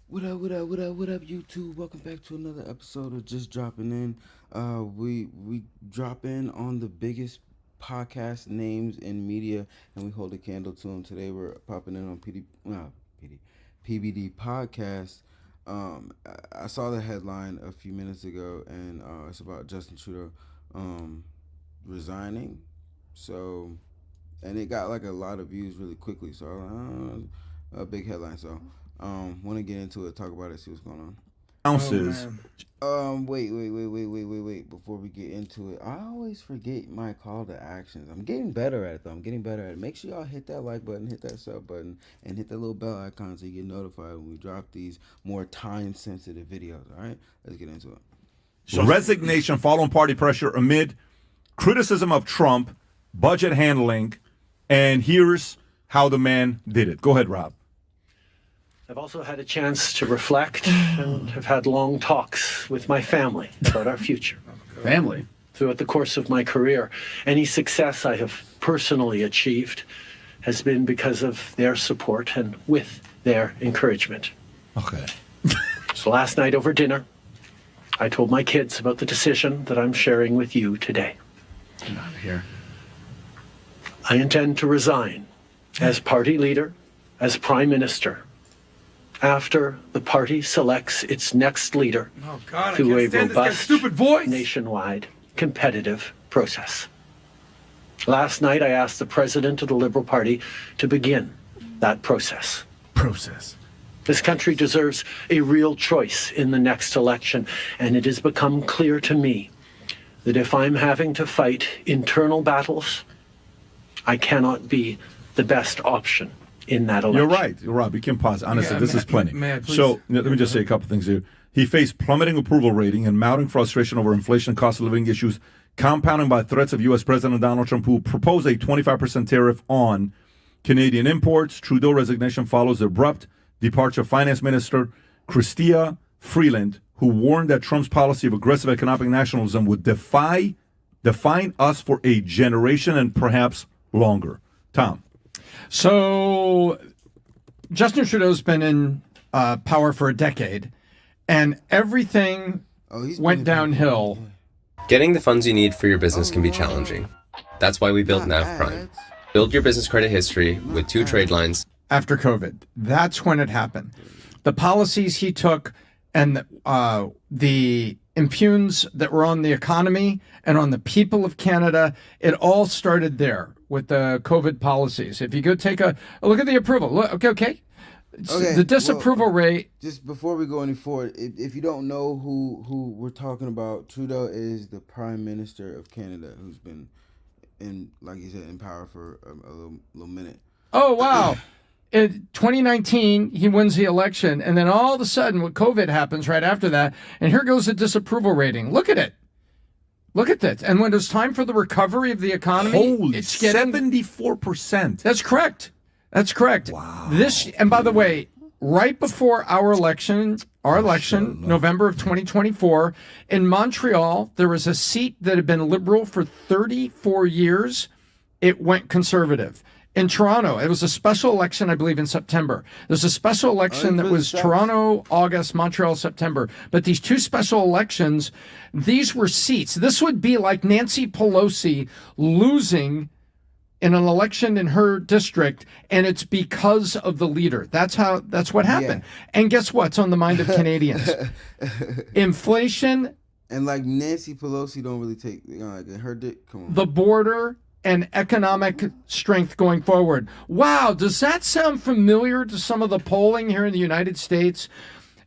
What up, what up, what up, what up, YouTube? Welcome back to another episode of Just Dropping In. We drop in on the biggest podcast names in media, and we hold a candle to them. Today we're popping in on PBD podcast. I saw the headline a few minutes ago, and it's about Justin Trudeau resigning. So, and it got like a lot of views really quickly. So, a big headline. So. Want to get into it, talk about it, see what's going on. Ounces. Wait. Before we get into it, I always forget my call to actions. I'm getting better at it, though. Make sure y'all hit that like button, hit that sub button, and hit that little bell icon so you get notified when we drop these more time-sensitive videos, all right? Let's get into it. So resignation following party pressure amid criticism of Trump, budget handling, and here's how the man did it. Go ahead, Rob. I've also had a chance to reflect and have had long talks with my family about our future. Family? Throughout the course of my career, any success I have personally achieved has been because of their support and with their encouragement. Okay. So last night over dinner, I told my kids about the decision that I'm sharing with you today. Get out of here. I intend to resign as party leader, as prime minister, after the party selects its next leader through a robust, nationwide, competitive process. Last night, I asked the president of the Liberal Party to begin that process. This country deserves a real choice in the next election, and it has become clear to me that if I'm having to fight internal battles, I cannot be the best option in that election. You're right, Rob. You can pause. Honestly, this is plenty. So let me just say a couple things here. He faced plummeting approval rating and mounting frustration over inflation and cost of living issues, compounding by threats of U.S. President Donald Trump, who proposed a 25% tariff on Canadian imports. Trudeau resignation follows the abrupt departure of Finance Minister Chrystia Freeland, who warned that Trump's policy of aggressive economic nationalism would define us for a generation and perhaps longer. Tom. So Justin Trudeau's been in power for a decade, and everything went downhill. Getting the funds you need for your business can be challenging. That's why we built Nav Prime. Build your business credit history with 2 trade lines. After COVID, that's when it happened. The policies he took and the impugns that were on the economy and on the people of Canada, it all started there with the COVID policies. If you go take a look at the approval, look, okay. The disapproval rate. Just before we go any forward, if you don't know who we're talking about, Trudeau is the Prime Minister of Canada, who's been in, like you said, in power for a little minute. Oh, wow. In 2019, he wins the election, and then all of a sudden, what COVID happens right after that, and here goes the disapproval rating. Look at it. Look at this. And when it's time for the recovery of the economy, it's getting 74%. That's correct. That's correct. Wow. And by the way, right before our election, November of 2024, in Montreal, there was a seat that had been Liberal for 34 years. It went Conservative. In Toronto, it was a special election, I believe, in September. There's a special election that was Toronto, August, Montreal, September. But these 2 special elections, these were seats. This would be like Nancy Pelosi losing in an election in her district, and it's because of the leader. That's what happened. Yeah. And guess what's on the mind of Canadians? Inflation. And like Nancy Pelosi don't really take like her dick. Come on. The border and economic strength going forward. Wow, does that sound familiar to some of the polling here in the United States?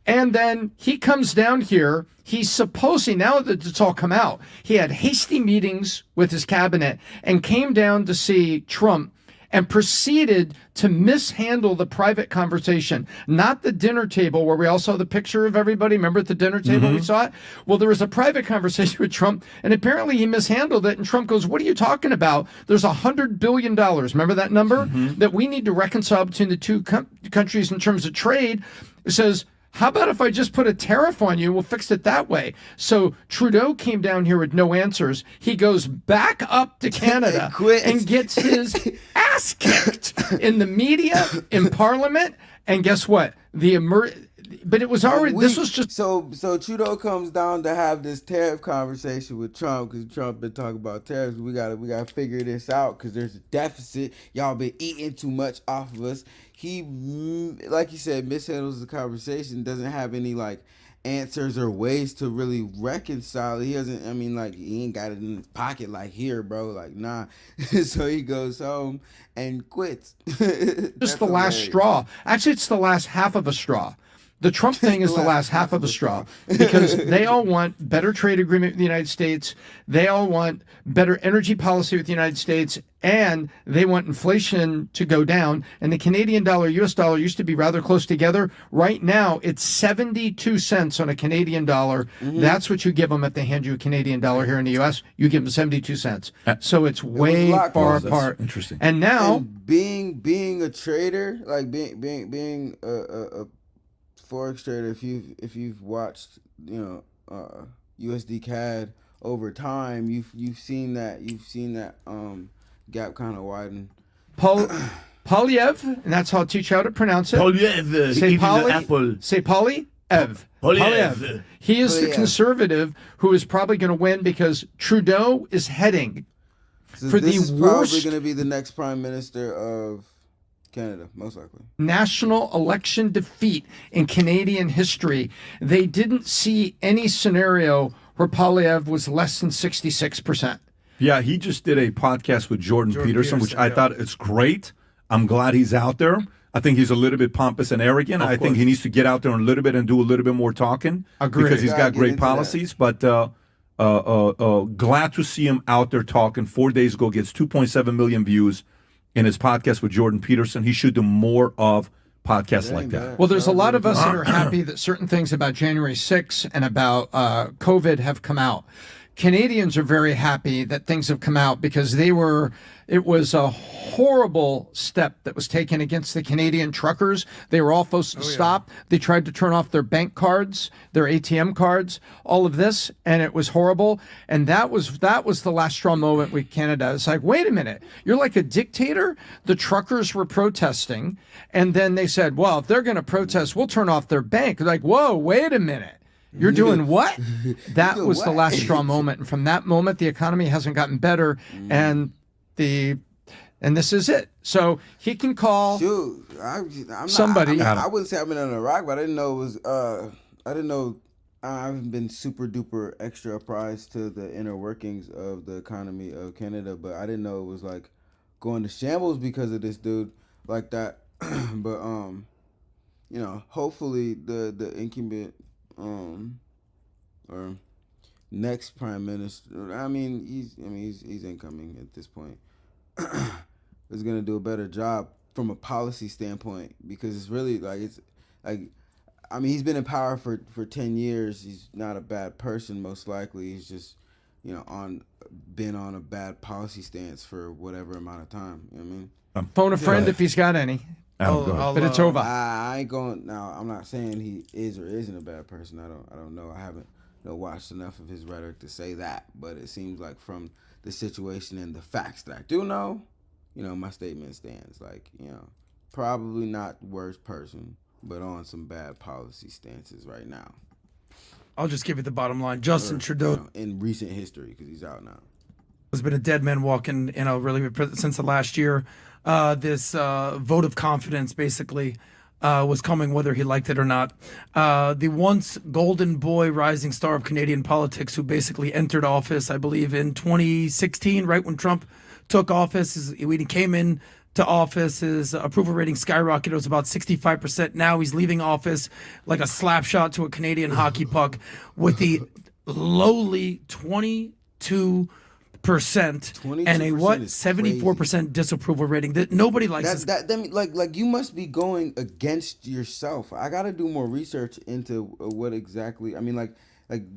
And then he comes down here. He's supposing, now that it's all come out, he had hasty meetings with his cabinet and came down to see Trump and proceeded to mishandle the private conversation, not the dinner table where we all saw the picture of everybody. Remember at the dinner table we saw it? Well, there was a private conversation with Trump, and apparently he mishandled it, and Trump goes, what are you talking about? There's $100 billion, remember that number, that we need to reconcile between the 2 countries in terms of trade. It says, how about if I just put a tariff on you? We'll fix it that way. So Trudeau came down here with no answers. He goes back up to Canada and gets his ass kicked in the media, in Parliament. And guess what? but it was already. This was just so Trudeau comes down to have this tariff conversation with Trump because Trump been talking about tariffs. We gotta figure this out because there's a deficit. Y'all been eating too much off of us. He, like you said, mishandles the conversation. Doesn't have any like answers or ways to really reconcile. He doesn't. I mean, like he ain't got it in his pocket. Like here, bro. Like nah. So he goes home and quits. just the last straw. Actually, it's the last half of a straw. The Trump thing is the last half of a straw because they all want better trade agreement with the United States. They all want better energy policy with the United States, and they want inflation to go down. And the Canadian dollar, US dollar used to be rather close together. Right now, it's 72 cents on a Canadian dollar. That's what you give them if they hand you a Canadian dollar here in the US. You give them 72 cents. So it's way far apart. Interesting. And now, being a trader, like being a forex trader, if you've watched USD CAD over time, you've seen that gap kind of widen. Polyev, and that's how I'll teach you how to pronounce it. Polyev, say apple. Say Polyev. Polyev. He is the conservative who is probably going to win because Trudeau is heading for the is worst. Probably going to be the next prime minister of Canada, most likely. National election defeat in Canadian history. They didn't see any scenario where Polyev was less than 66%. Yeah, he just did a podcast with Jordan Peterson, which I thought it's great. I'm glad he's out there. I think he's a little bit pompous and arrogant. I think he needs to get out there a little bit and do a little bit more talking. Agreed. Because he's got great policies. But glad to see him out there talking. 4 days ago, gets 2.7 million views in his podcast with Jordan Peterson. He should do more of podcasts like that. Well, there's a lot of us that are happy that certain things about January 6th and about COVID have come out. Canadians are very happy that things have come out because it was a horrible step that was taken against the Canadian truckers. They were all supposed to stop. They tried to turn off their bank cards, their ATM cards, all of this, and it was horrible. And that was the last straw moment with Canada. It's like, wait a minute, you're like a dictator? The truckers were protesting, and then they said, well, if they're going to protest, we'll turn off their bank. They're like, whoa, wait a minute. You're doing what? That was the last straw moment. And from that moment, the economy hasn't gotten better. And this is it. So he can call somebody. I wouldn't say I've been on a rock, but I didn't know it was, I haven't been super duper extra apprised to the inner workings of the economy of Canada, but I didn't know it was like going to shambles because of this dude like that. But, hopefully the incumbent, or next prime minister. He's incoming at this point. Is going to do a better job from a policy standpoint because it's really he's been in power for 10 years. He's not a bad person, most likely. He's just been on a bad policy stance for whatever amount of time. You know what I mean? Phone a friend if he's got any. But it's over. I ain't going now. I'm not saying he is or isn't a bad person. I don't know. I haven't watched enough of his rhetoric to say that. But it seems like from the situation and the facts that I do know, my statement stands. Like, probably not the worst person, but on some bad policy stances right now. I'll just give you the bottom line. Justin Trudeau in recent history, because he's out now, has been a dead man walking since the last year. This vote of confidence basically was coming whether he liked it or not. The once golden boy rising star of Canadian politics who basically entered office, I believe, in 2016, right when Trump took office. When he came in to office, his approval rating skyrocketed. It was about 65%. Now he's leaving office like a slap shot to a Canadian hockey puck with the lowly 22% and a 74% disapproval rating. That nobody likes. That you must be going against yourself. I got to do more research into what exactly. Like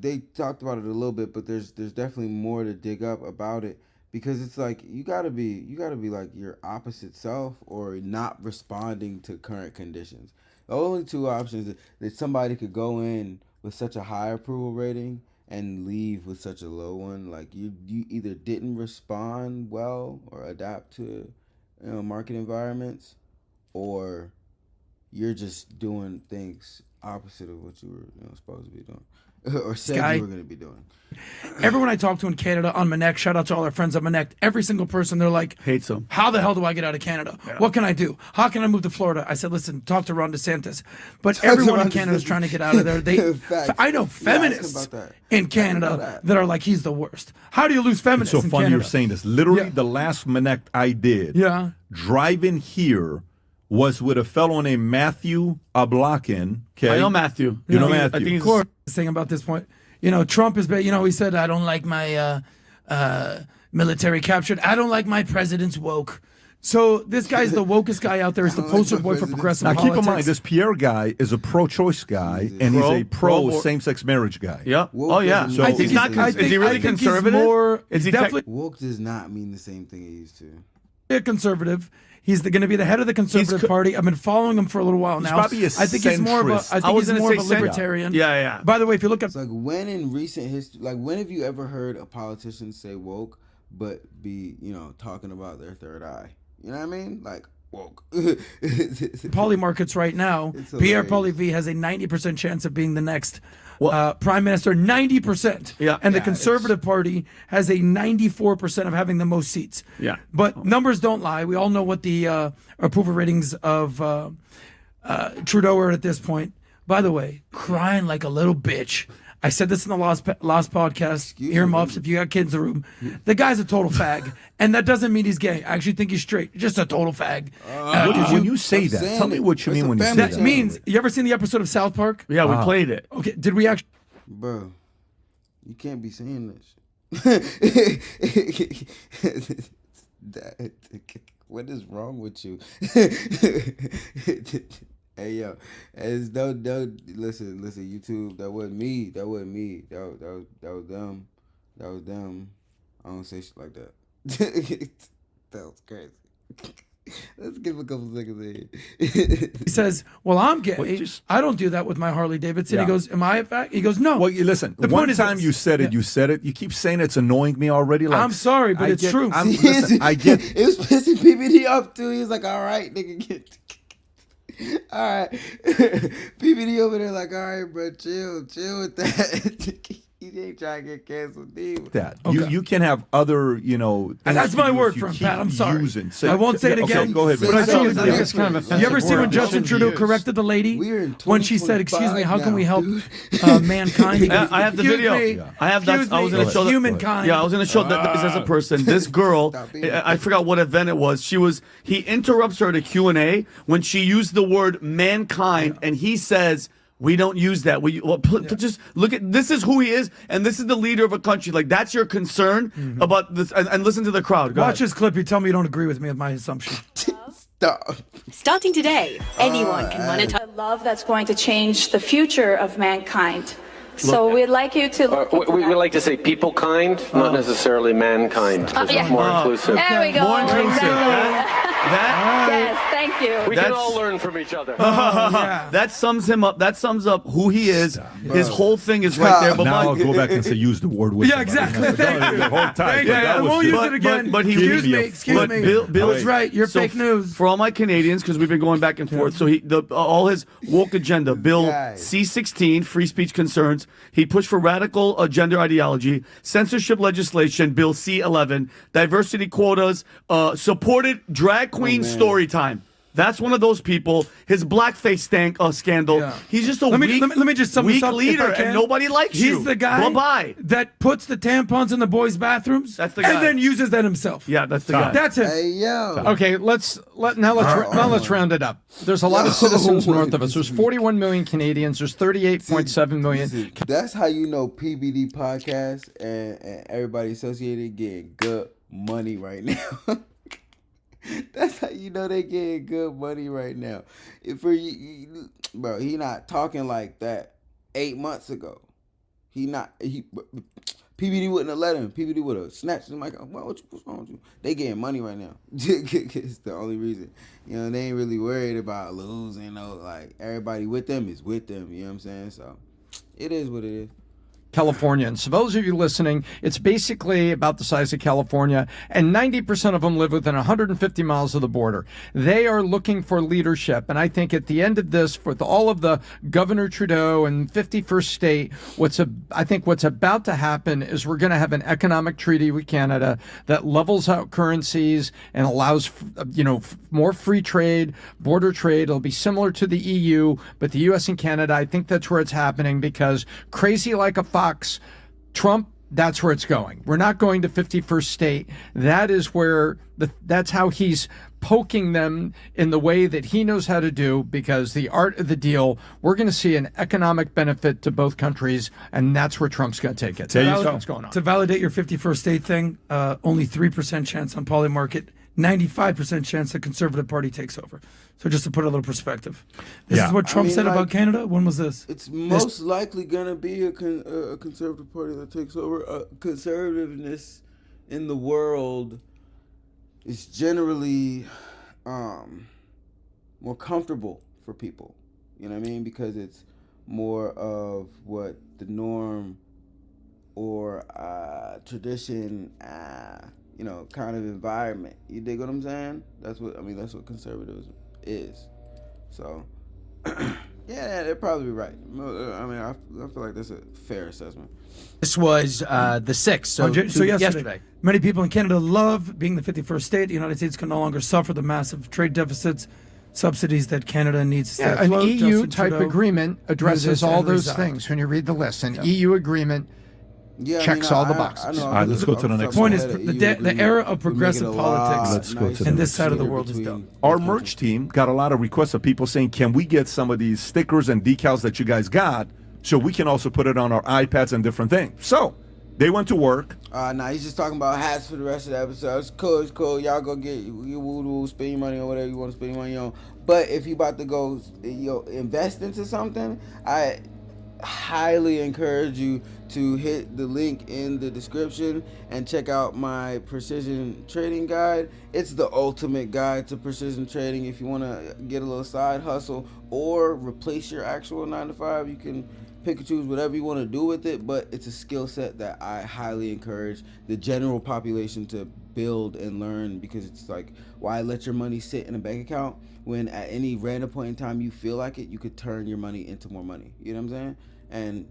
they talked about it a little bit, but there's definitely more to dig up about it because it's like you gotta be like your opposite self or not responding to current conditions. The only two options that somebody could go in with such a high approval rating and leave with such a low one, like you either didn't respond well or adapt to market environments, or you're just doing things opposite of what you were supposed to be doing, or said guy- you were going to be doing. Everyone I talk to in Canada on Manec, shout out to all our friends on Manec, every single person, they're like, Hates him. how the hell do I get out of Canada? What can I do? How can I move to Florida? I said, listen, talk to Ron DeSantis. But everyone in Ron Canada is DeSantis. trying to get out of there. Facts. I know Yeah, ask feminists about that. in Ask Canada about that are like, he's the worst. How do you lose It's feminists so in funny Canada? you're saying this. Literally, Yeah. the last Manect I did, Yeah. driving here, was with a fellow named Matthew Ablakin. Okay, I know Matthew. You know I think Matthew. he's Thing about this point, Trump is, he said, I don't like my military captured. I don't like my president's woke. So this guy's the wokest guy out there. He's the I don't like poster my boy for president's progressive Now, politics. keep in mind, this Pierre guy is a pro-choice guy, and he's a Pro- pro-same-sex marriage guy. Yeah. Woke Oh yeah. doesn't So- mean I think he's not. he's- Is he really I think he's conservative? more- Is he definitely- Woke does not mean the same thing it used to. A conservative. He's going to be the head of the Conservative co- Party. I've been following him for a little while now. probably a I think he's more of a. centrist. I I think was he's gonna more of a say cent- libertarian. Yeah, yeah. By the way, if you look at It's like when in recent history, like when have you ever heard a politician say woke, but be talking about their third eye? You know what I mean? Like woke. poly markets right now, It's Pierre hilarious. Poilievre has a 90% chance of being the next prime minister. 90%. Yeah. And the Yeah, Conservative Party has a 94% of having the most seats. Yeah. But numbers don't lie. We all know what the approval ratings of Trudeau are at this point. By the way, crying like a little bitch. I said this in the last podcast. Earmuffs, if you got kids in the room. The guy's a total fag. And that doesn't mean he's gay. I actually think he's straight. Just a total fag. When you say I'm that, saying tell me it. what you It's mean a when you say family that. That channel. means, you ever seen the episode of South Park? Yeah, we played it. Okay, did we actually? Bro, you can't be saying this. What is wrong with you? Hey yo, as don't listen, YouTube. That wasn't me. That was them. That was them. I don't say shit like that. That was crazy. Let's give a couple seconds in. He says, well, I'm gay. Well, just- I don't do that with my Harley Davidson. Yeah. He goes, am I a fag? He goes, no. Well, you listen. The One point is time this. you said it, Yeah. you said it. You keep saying it's annoying me already. Like I'm sorry, but it's true. Listen, I get. It was pissing PBD off too. He was like, "All right, nigga, get." All right, PBD over there like, "All right, bro, chill with that." He ain't trying to get canceled, dude. That Okay. you can have other And things that's my you word use, for him, you keep Pat. I'm sorry. using. I won't say it Okay, again. go ahead. But But I man. think Say it's, it. it's kind of offensive. you ever see when word. Justin Listen, Trudeau years. corrected the lady We're in when she said, "Excuse me, how can 2025 we help now, mankind?" He goes, I have the "Excuse video. me, Yeah. I have that. excuse I was me, gonna it's show that- humankind." Yeah, I was going to show that this as a person. This girl, Stop being- I forgot what event it was. He interrupts her at a Q&A when she used the word mankind, and he says, we don't use that. Just look at, this is who he is, and this is the leader of a country. Like, that's your concern about this, and listen to the crowd. Go Watch ahead. this clip. You tell me you don't agree with me with my assumption. Stop. Starting today, anyone can monetize. A love that's going to change the future of mankind. So we'd like you to look into We that. like to say people kind, not necessarily mankind. It's yeah. more inclusive. There we go. More inclusive. Exactly. That, Yes, thank you. We can That's- all learn from each other. Yeah. that sums him up. That sums up who he is. His whole thing is right there. But Now I'll my- go back and say use the word with. Yeah, exactly. Thank you. The whole time. Thank you. That I was won't just- use it again. but he- excuse Give me me. a Excuse But me. Bill I was right. You're so fake news. For all my Canadians, because we've been going back and forth. So all his woke agenda, Bill guy. C-16, free speech concerns. He pushed for radical gender ideology, censorship legislation, Bill C-11, diversity quotas, supported drag queen story time. That's one of those people. His blackface scandal. Yeah. He's just a Let me weak, just sum weak this up if leader, I can. and nobody likes you. He's the guy Bye-bye. that puts the tampons in the boys' bathrooms That's the guy. and then uses that himself. Yeah, that's the guy. That's it. Hey yo. Okay, let's round it up. There's a lot of citizens north of us. There's 41 million Canadians. There's 38.7 million. See, that's how you know PBD podcast and everybody associated getting good money right now. That's how you know they getting good money right now. If for you, bro, he not talking like that 8 months ago. PBD wouldn't have let him. PBD would have snatched him like, what's wrong with you? They getting money right now. It's the only reason. You know, they ain't really worried about losing. Like everybody with them is with them. You know what I'm saying? So it is what it is. California. And so those of you listening, it's basically about the size of California, and 90% of them live within 150 miles of the border. They are looking for leadership. And I think at the end of this, with all of the Governor Trudeau and 51st state, I think what's about to happen is we're going to have an economic treaty with Canada that levels out currencies and allows, more free trade, border trade. It'll be similar to the EU, but the U.S. and Canada, I think that's where it's happening, because crazy like a fox, Trump, that's where it's going. We're not going to 51st state. That is where that's how he's poking them in the way that he knows how to do, because the art of the deal, we're going to see an economic benefit to both countries, and that's where Trump's going to take it. There you That's go. what's going on. To validate your 51st state thing, only 3% chance on poly market, 95% chance the Conservative Party takes over. So just to put a little perspective. This is what Trump said about Canada. When was this? It's most likely going to be a Conservative Party that takes over. Conservativeness in the world is generally more comfortable for people. You know what I mean? Because it's more of what the norm or tradition, kind of environment. You dig what I'm saying? That's what conservatism is. So, yeah, they're probably right. I mean, I feel like that's a fair assessment. This was the 6th, so yesterday. Many people in Canada love being the 51st state. The United States can no longer suffer the massive trade deficits, subsidies that Canada needs to stay An afloat. EU-type agreement addresses uses all and those resides. things when you read the list. An EU agreement checks all the boxes. All right, let's go to the next Point one. is, the era of progressive politics Let's go to the in next this side of the one. world is done. Our merch team got a lot of requests of people saying, can we get some of these stickers and decals that you guys got so we can also put it on our iPads and different things? So they went to work. Nah, he's just talking about hats for the rest of the episode. It's cool. Y'all go get your woo-woo, spend your money on whatever you want to spend your money on. But if you about to go invest into something, I highly encourage you to hit the link in the description and check out my precision trading guide. It's the ultimate guide to precision trading. If you want to get a little side hustle or replace your actual 9-to-5, you can pick and choose whatever you want to do with it, but it's a skill set that I highly encourage the general population to build and learn, because it's like, why let your money sit in a bank account when at any random point in time you feel like it, you could turn your money into more money. You know what I'm saying? And,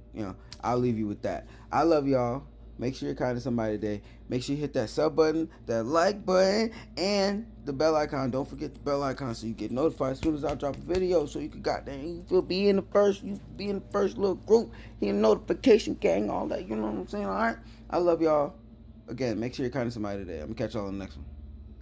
I'll leave you with that. I love y'all. Make sure you're kind to somebody today. Make sure you hit that sub button, that like button, and the bell icon. Don't forget the bell icon so you get notified as soon as I drop a video, so you can be in the first little group, in notification gang, all that. You know what I'm saying? All right. I love y'all. Again, make sure you're kind to somebody today. I'm gonna catch y'all on the next one.